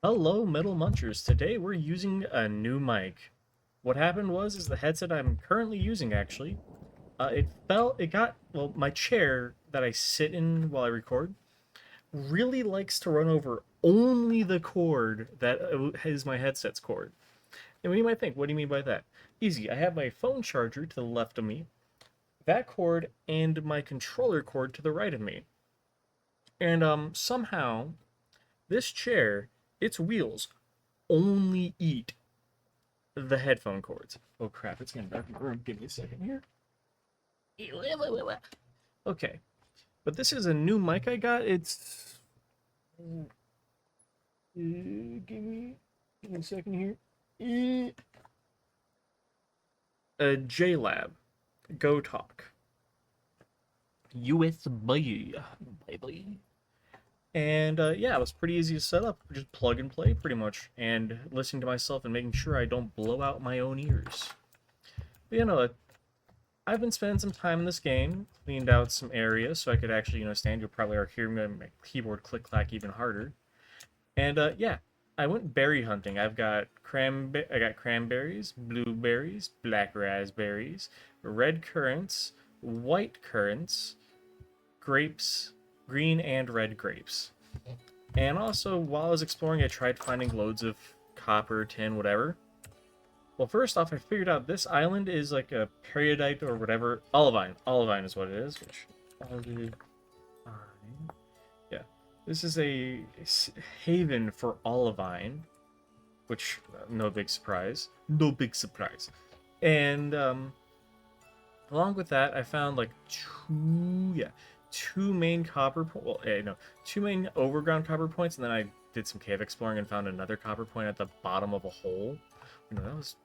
Hello, Metal Munchers. Today we're using a new mic. What happened is the headset I'm currently using actually, well, my chair that I sit in while I record really likes to run over only the cord that is my headset's cord. And you might think, what do you mean by that? Easy, I have my phone charger to the left of me, that cord, and my controller cord to the right of me. And somehow, this chair, its wheels, only eat the headphone cords. Oh crap, it's getting dark in the room. Give me a second here. Okay, but this is a new mic I got. It's. Give me a second here. A JLab Go Talk USB, baby. And yeah, it was pretty easy to set up. Just plug and play, pretty much, and listening to myself and making sure I don't blow out my own ears. But I've been spending some time in this game, cleaned out some areas so I could actually, stand. You'll probably are hearing my keyboard click clack even harder. And yeah, I went berry hunting. I got cranberries, blueberries, black raspberries, red currants, white currants, grapes, green and red grapes. And also, while I was exploring, I tried finding loads of copper, tin, whatever. Well, first off, I figured out this island is like a periodite or whatever. Olivine. Olivine is what it is. Olivine. Yeah. This is a haven for olivine, which, no big surprise. No big surprise. And, along with that, I found like two main two main overground copper points, and then I did some cave exploring and found another copper point at the bottom of a hole. That was.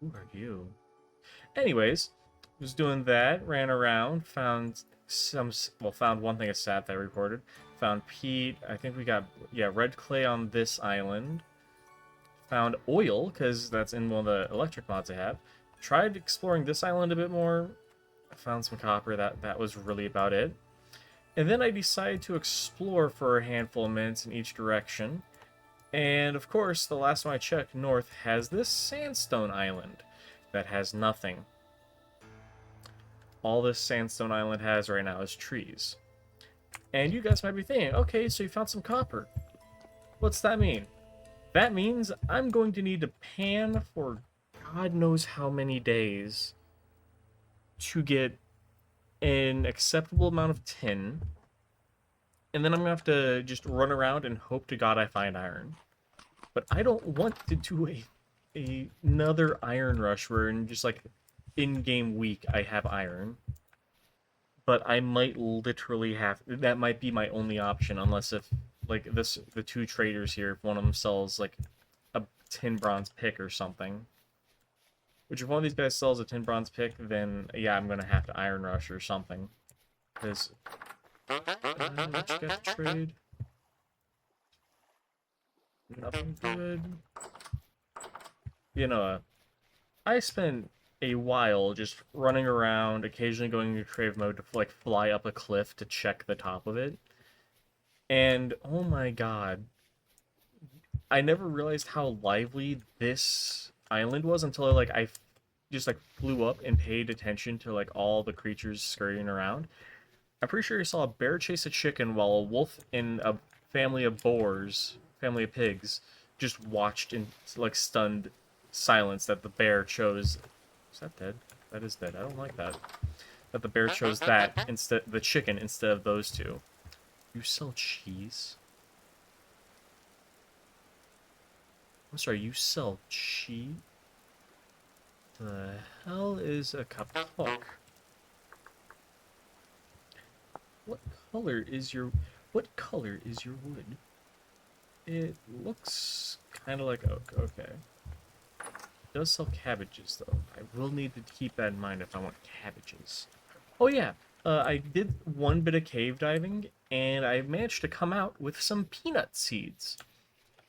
Who are you? Anyways, was doing that, ran around, found found one thing of sap that I recorded. Found peat. I think we got red clay on this island. Found oil because that's in one of the electric mods I have. Tried exploring this island a bit more. I found some copper. That was really about it. And then I decided to explore for a handful of minutes in each direction. And of course, the last time I checked, north has this sandstone island that has nothing. All this sandstone island has right now is trees. And you guys might be thinking, okay, so you found some copper. What's that mean? That means I'm going to need to pan for God knows how many days to get an acceptable amount of tin. And then I'm going to have to just run around and hope to God I find iron. But I don't want to do another iron rush where in just like in-game week I have iron. But I might literally that might be my only option unless if like the two traders here, if one of them sells like a tin bronze pick or something. Which if one of these guys sells a tin bronze pick, then yeah, I'm gonna have to iron rush or something. Because what you got to trade? Nothing good. I spent a while just running around, occasionally going into creative mode to like fly up a cliff to check the top of it. And oh my god, I never realized how lively this island was until I just like flew up and paid attention to like all the creatures scurrying around. I'm pretty sure I saw a bear chase a chicken while a wolf and a family of pigs, just watched in like stunned silence that the bear chose. Is that dead? That is dead. I don't like that. That the bear chose the chicken instead of those two. You sell cheese? I'm sorry, you sell cheese? The hell is a kapok? What color is your wood? It looks kind of like oak. Okay. It does sell cabbages though. I will need to keep that in mind if I want cabbages. Oh yeah, I did one bit of cave diving and I managed to come out with some peanut seeds.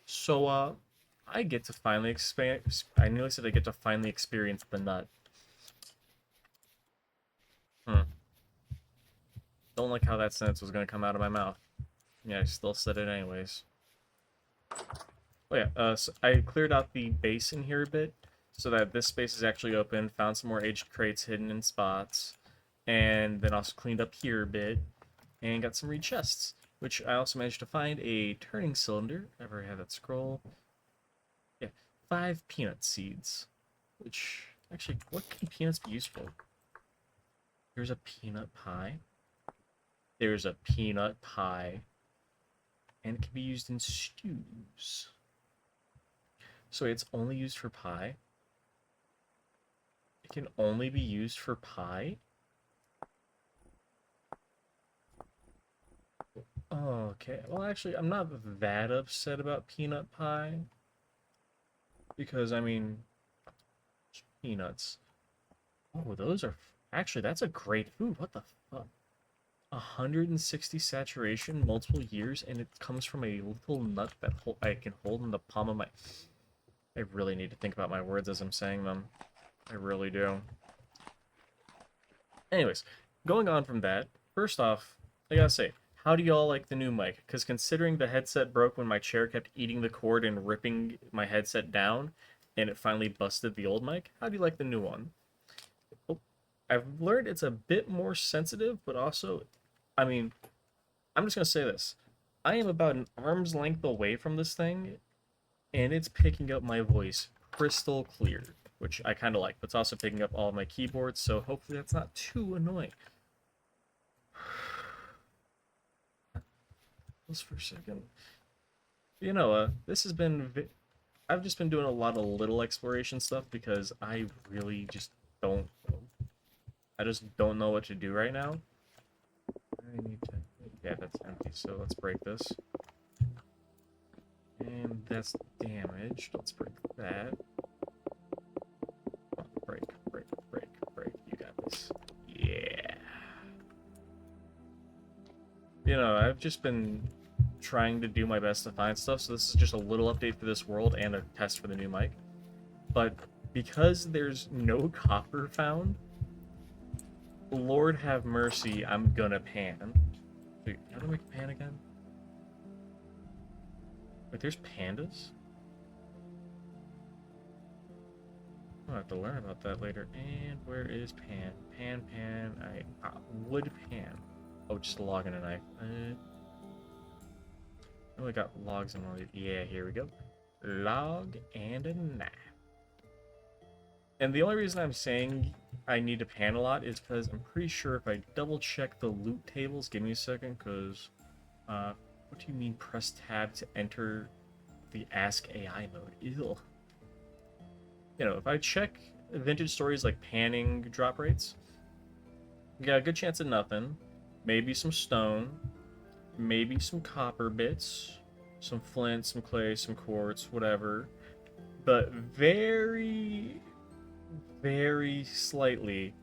So I get to finally experience. I nearly said I get to finally experience the nut. Don't like how that sentence was gonna come out of my mouth. Yeah, I still said it anyways. Oh yeah, so I cleared out the basin here a bit so that this space is actually open, found some more aged crates hidden in spots, and then also cleaned up here a bit, and got some reed chests, which I also managed to find a turning cylinder. I've already had that scroll. Yeah, 5 peanut seeds, which, actually, what can peanuts be used for? There's a peanut pie. There's a peanut pie, and it can be used in stews. So it's only used for pie? It can only be used for pie? Oh, okay. Well, actually, I'm not that upset about peanut pie. Because, I mean, peanuts. Oh, those are... Actually, that's a great food. What the fuck? 160 saturation, multiple years, and it comes from a little nut that I can hold in the palm of my... I really need to think about my words as I'm saying them. I really do. Anyways, going on from that, first off, I gotta say, how do y'all like the new mic? Because considering the headset broke when my chair kept eating the cord and ripping my headset down, and it finally busted the old mic, how do you like the new one? Oh, I've learned it's a bit more sensitive, but also, I mean, I'm just gonna say this. I am about an arm's length away from this thing, and it's picking up my voice crystal clear, which I kind of like, but it's also picking up all of my keyboards, so hopefully that's not too annoying. Just for a second. You know, this has been... I've just been doing a lot of little exploration stuff because I really just don't know. I just don't know what to do right now. I need to... Yeah, that's empty, so let's break this. And that's damaged. Let's break that. Oh, break, break, break, break. You got this. Yeah. You know, I've just been trying to do my best to find stuff, so this is just a little update for this world and a test for the new mic. But because there's no copper found, Lord have mercy, I'm gonna pan. Wait, how do I make pan again? Wait, there's pandas? I'll have to learn about that later. And where is pan? Pan, wood pan. Oh, just a log and a knife. Oh, I got logs and all these. Yeah, here we go. Log and a knife. And the only reason I'm saying I need to pan a lot is because I'm pretty sure if I double check the loot tables, give me a second, because what do you mean press tab to enter the Ask AI mode? Ew. You know, if I check VintageStory's like panning drop rates, you got a good chance of nothing. Maybe some stone, maybe some copper bits, some flint, some clay, some quartz, whatever. But very, very slightly,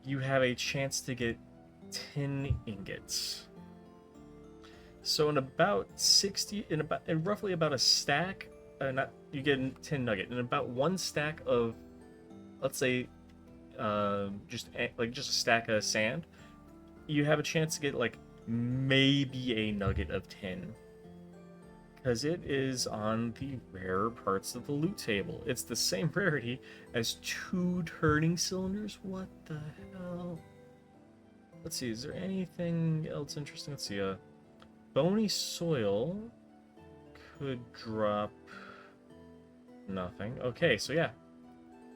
you have a chance to get tin ingots. So in about 60, in roughly about a stack, you get a tin nugget. In about one stack of, let's say, just a stack of sand, you have a chance to get like maybe a nugget of tin. Because it is on the rarer parts of the loot table. It's the same rarity as 2 turning cylinders. What the hell? Let's see, is there anything else interesting? Let's see, bony soil could drop nothing. Okay, so yeah.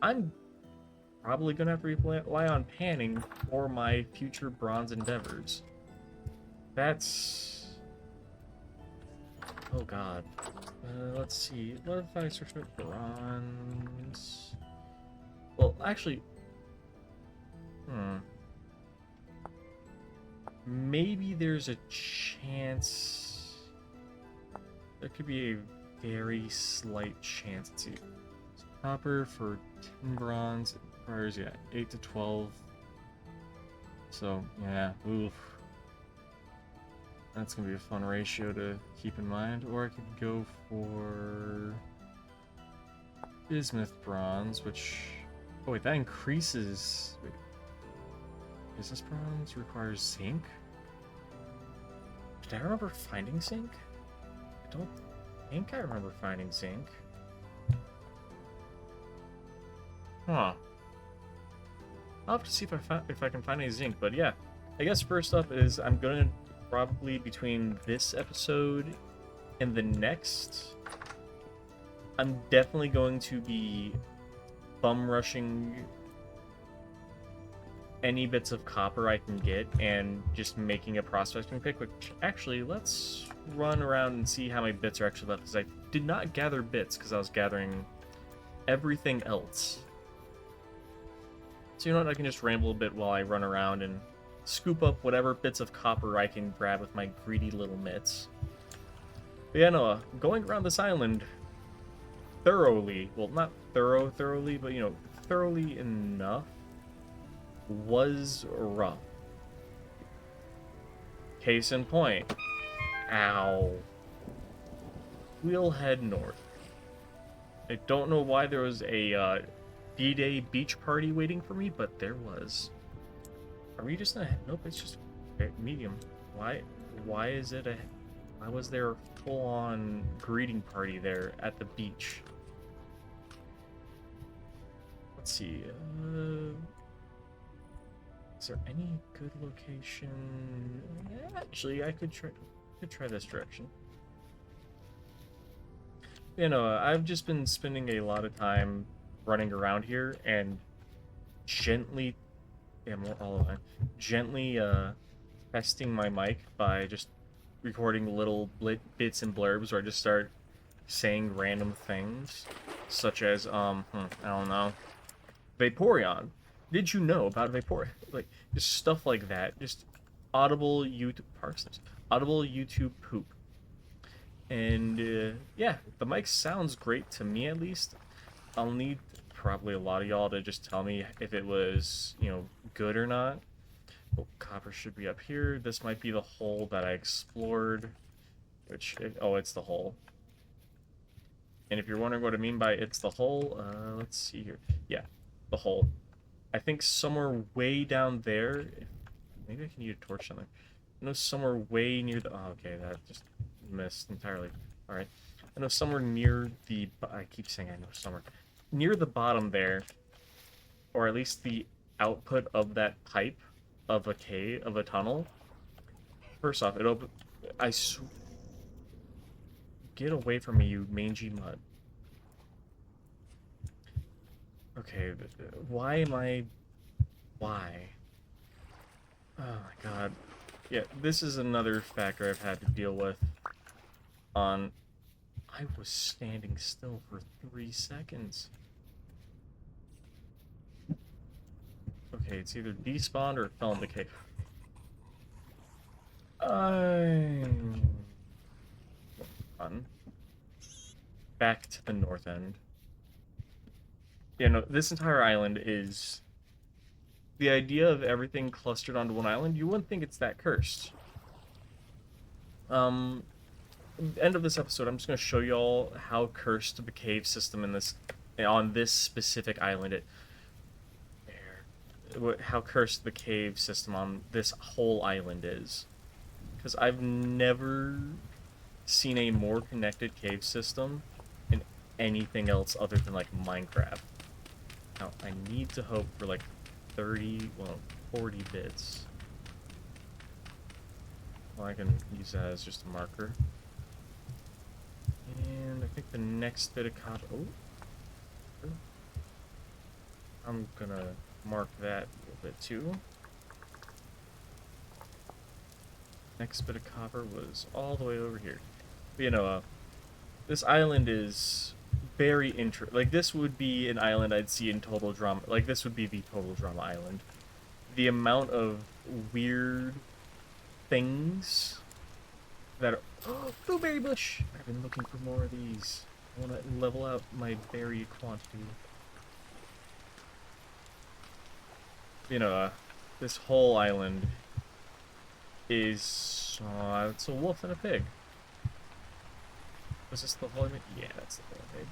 I'm probably gonna have to rely on panning for my future bronze endeavors. That's... Oh god. Let's see. What if I search for bronze? Well, actually... Maybe there's a chance... There could be a very slight chance. Let's see. Copper for 10 bronze. It requires, yeah, 8 to 12. So, yeah, oof. That's gonna be a fun ratio to keep in mind. Or I could go for bismuth bronze, which... Oh wait, that increases... Wait. Bismuth bronze requires zinc? Did I remember finding zinc? I don't think I remember finding zinc. Huh. I'll have to see if I can find any zinc, but yeah. I guess first up is I'm gonna probably between this episode and the next, I'm definitely going to be bum rushing any bits of copper I can get and just making a prospecting pick, which actually, let's run around and see how many bits are actually left, because I did not gather bits because I was gathering everything else. So you know what, I can just ramble a bit while I run around and scoop up whatever bits of copper I can grab with my greedy little mitts. But yeah, no, going around this island thoroughly, well, not thoroughly, but, you know, thoroughly enough, was rough. Case in point. Ow. We'll head north. I don't know why there was a D-Day beach party waiting for me, but there was. Are we just in a... Nope, it's just medium. Why is it a... Why was there a full-on greeting party there at the beach? Let's see. Is there any good location? Actually, I could try this direction. You know, I've just been spending a lot of time running around here and gently, gently testing my mic by just recording little bits and blurbs where I just start saying random things, such as I don't know, Vaporeon. Did you know about Vaporeon? Like, just stuff like that. Just audible YouTube parsnips, audible YouTube poop. And yeah, the mic sounds great to me, at least. I'll need probably a lot of y'all to just tell me if it was, you know, good or not. Oh, copper should be up here. This might be the hole that I explored, which, oh, it's the hole. And if you're wondering what I mean by it's the hole, let's see here. Yeah, the hole. I think somewhere way down there, maybe I can use a torch something. I know somewhere way near the, oh, okay, that just missed entirely. All right, I know somewhere near the, I keep saying I know somewhere, near the bottom there, or at least the output of that pipe of a cave, of a tunnel. First off, it opened, get away from me, you mangy mud. Okay, why am I... Why? Oh my god. Yeah, this is another factor I've had to deal with on... I was standing still for 3 seconds. Okay, it's either despawned or fell in the cave. Fun. Back to the north end. Yeah, no, this entire island is... The idea of everything clustered onto one island, you wouldn't think it's that cursed. End of this episode, I'm just going to show y'all how cursed the cave system in this... on this specific island, how cursed the cave system on this whole island is. Because I've never seen a more connected cave system in anything else other than, like, Minecraft. Now, I need to hope for, like, 40 bits. Well, I can use that as just a marker. And I think the next bit of copper... Oh. I'm gonna mark that a little bit, too. Next bit of copper was all the way over here. But, you know, this island is... very like, this would be an island I'd see in Total Drama. Like, this would be the Total Drama Island. The amount of weird things that are... Oh, blueberry bush! I've been looking for more of these. I want to level out my berry quantity. You know, this whole island is... it's a wolf and a pig. Was this the whole image? Yeah, that's the whole image.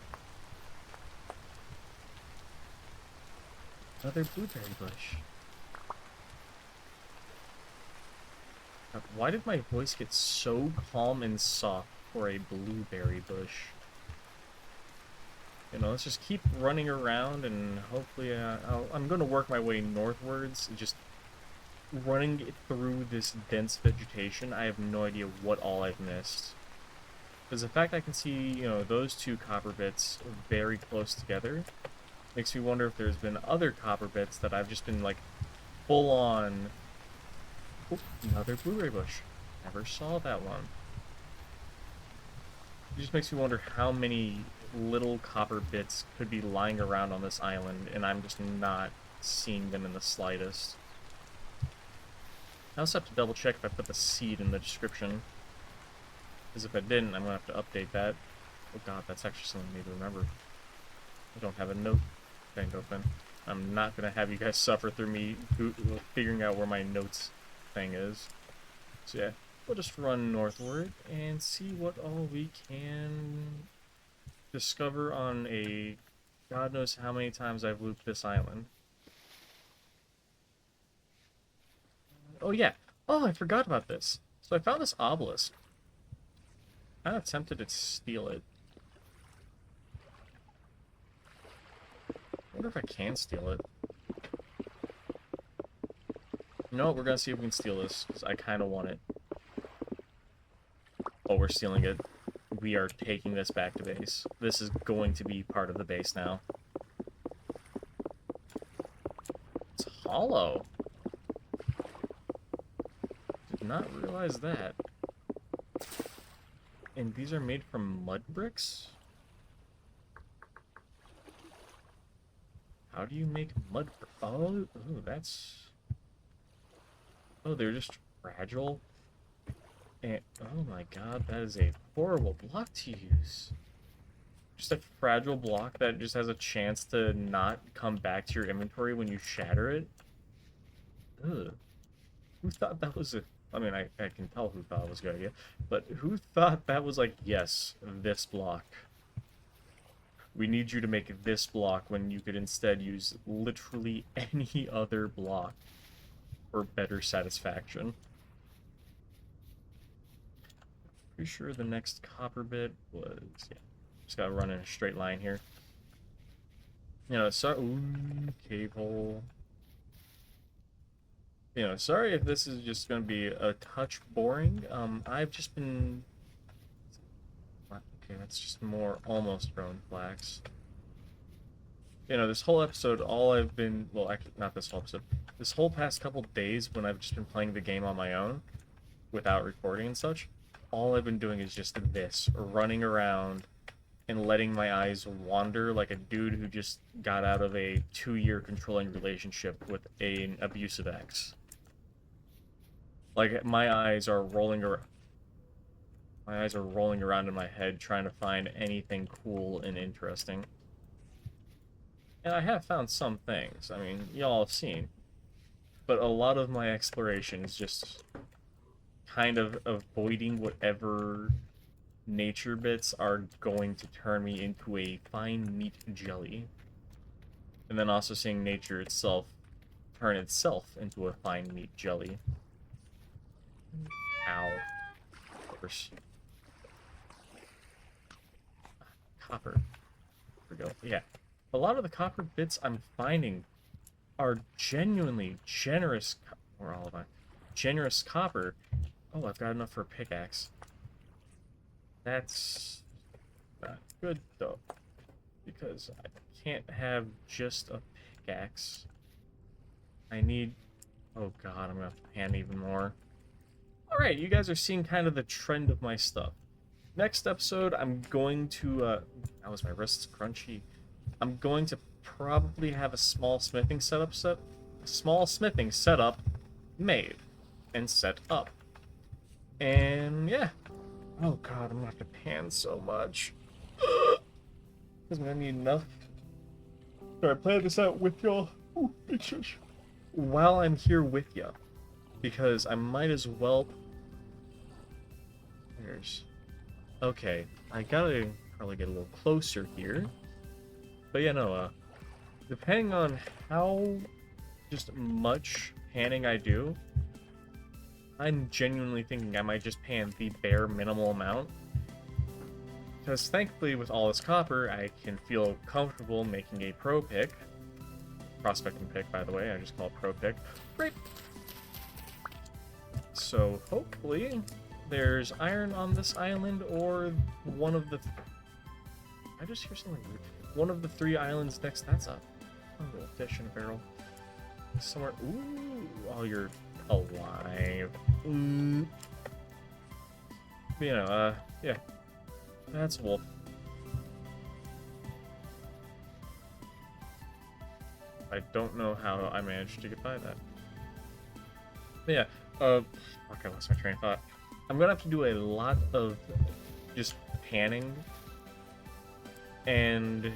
Another blueberry bush. Why did my voice get so calm and soft for a blueberry bush. You know, let's just keep running around, and hopefully I'm going to work my way northwards, just running through this dense vegetation. I have no idea what all I've missed. Because the fact I can see, you know, those two copper bits very close together makes me wonder if there's been other copper bits that I've just been, like, full on... Oop, another blueberry bush. Never saw that one. It just makes me wonder how many little copper bits could be lying around on this island, and I'm just not seeing them in the slightest. I also have to double check if I put the seed in the description, because if I didn't, I'm going to have to update that. Oh god, that's actually something I need to remember. I don't have a note thing open. I'm not going to have you guys suffer through me figuring out where my notes thing is. So yeah, we'll just run northward and see what all we can discover on a... God knows how many times I've looped this island. Oh yeah. Oh, I forgot about this. So I found this obelisk. I'm kind of tempted to steal it. I wonder if I can steal it. No, we're gonna see if we can steal this, because I kind of want it. Oh, we're stealing it. We are taking this back to base. This is going to be part of the base now. It's hollow. Did not realize that. And these are made from mud bricks? How do you make mud bricks? Oh, that's... Oh, they're just fragile? And, oh my god, that is a horrible block to use. Just a fragile block that just has a chance to not come back to your inventory when you shatter it? Ugh. Who thought that was a... I mean, I can tell who thought it was a good idea, but who thought that was like, yes, this block. We need you to make this block when you could instead use literally any other block for better satisfaction. Pretty sure the next copper bit was... Yeah, just gotta run in a straight line here. You know, sorry... Ooh, cave hole. You know, sorry if this is just going to be a touch boring. I've just been... Okay, that's just more almost grown flax. You know, this whole episode, all I've been... Well, actually, not this whole episode. This whole past couple days when I've just been playing the game on my own, without recording and such, all I've been doing is just this. Running around and letting my eyes wander like a dude who just got out of a 2-year controlling relationship with an abusive ex. Like, my eyes are rolling around. My eyes are rolling around in my head trying to find anything cool and interesting. And I have found some things. I mean, y'all have seen. But a lot of my exploration is just kind of avoiding whatever nature bits are going to turn me into a fine meat jelly. And then also seeing nature itself turn itself into a fine meat jelly. Ow. Of course. Copper. There we go. Yeah. A lot of the copper bits I'm finding are genuinely generous... Or all of my... Generous copper. Oh, I've got enough for a pickaxe. That's not good, though. Because I can't have just a pickaxe. I need... Oh god, I'm gonna have to pan even more. Alright, you guys are seeing kind of the trend of my stuff. Next episode, I'm going to, that was my wrist's crunchy. I'm going to probably have a small smithing setup made and set up. And yeah. Oh god, I'm gonna have to pan so much. Because I'm gonna need enough. Sorry, play this out with y'all. While I'm here with ya. Because I might as well... Okay, I gotta probably get a little closer here. But yeah, no, depending on how just much panning I do, I'm genuinely thinking I might just pan the bare minimal amount Because thankfully, with all this copper, I can feel comfortable making a pro pick. Prospecting pick, by the way. I just call it pro pick. Great. So hopefully, there's iron on this island, or one of the... I just hear something weird. One of the 3 islands next. That's a little fish in a barrel. Somewhere. Ooh. Oh, you're alive. Ooh. You know, yeah. That's a wolf. I don't know how I managed to get by that. But yeah, fuck, I lost my train of thought. I'm gonna have to do a lot of just panning, and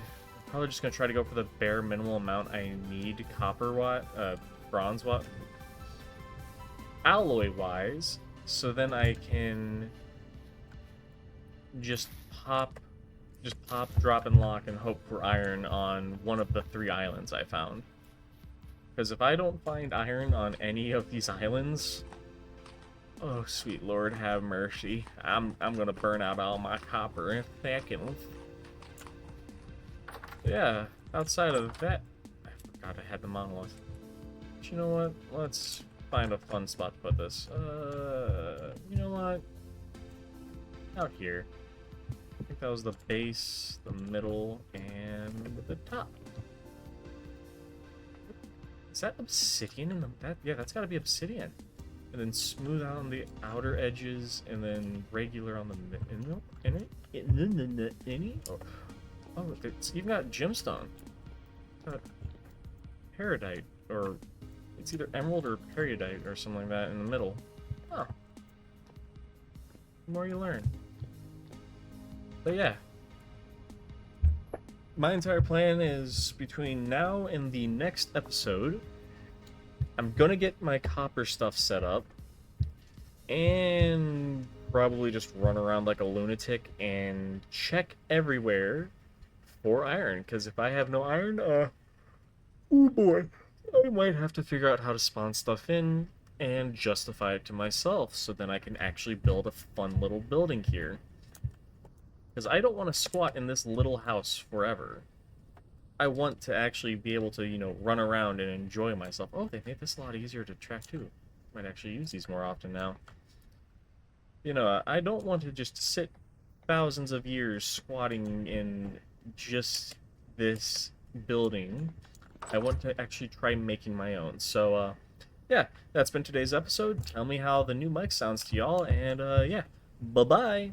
probably just gonna try to go for the bare minimal amount I need bronze watt, alloy-wise, so then I can just pop, drop, and lock, and hope for iron on one of the 3 islands I found. Because if I don't find iron on any of these islands, oh sweet Lord, have mercy. I'm gonna burn out all my copper in seconds. Yeah, outside of that, I forgot I had the monolith. But you know what? Let's find a fun spot to put this. You know what? Out here. I think that was the base, the middle, and the top. Is that obsidian in the... yeah, that's gotta be obsidian. And then smooth out on the outer edges, and then regular on the oh, it's even got gemstone. Peridite, or it's either emerald or peridite or something like that in the middle. Huh. The more you learn. But yeah. My entire plan is between now and the next episode, I'm gonna get my copper stuff set up and probably just run around like a lunatic and check everywhere for iron, because if I have no iron, oh boy, I might have to figure out how to spawn stuff in and justify it to myself so then I can actually build a fun little building here. Because I don't want to squat in this little house forever. I want to actually be able to, you know, run around and enjoy myself. Oh, they made this a lot easier to track too. Might actually use these more often now. You know, I don't want to just sit thousands of years squatting in just this building. I want to actually try making my own. So, yeah, that's been today's episode. Tell me how the new mic sounds to y'all, and, yeah, bye-bye!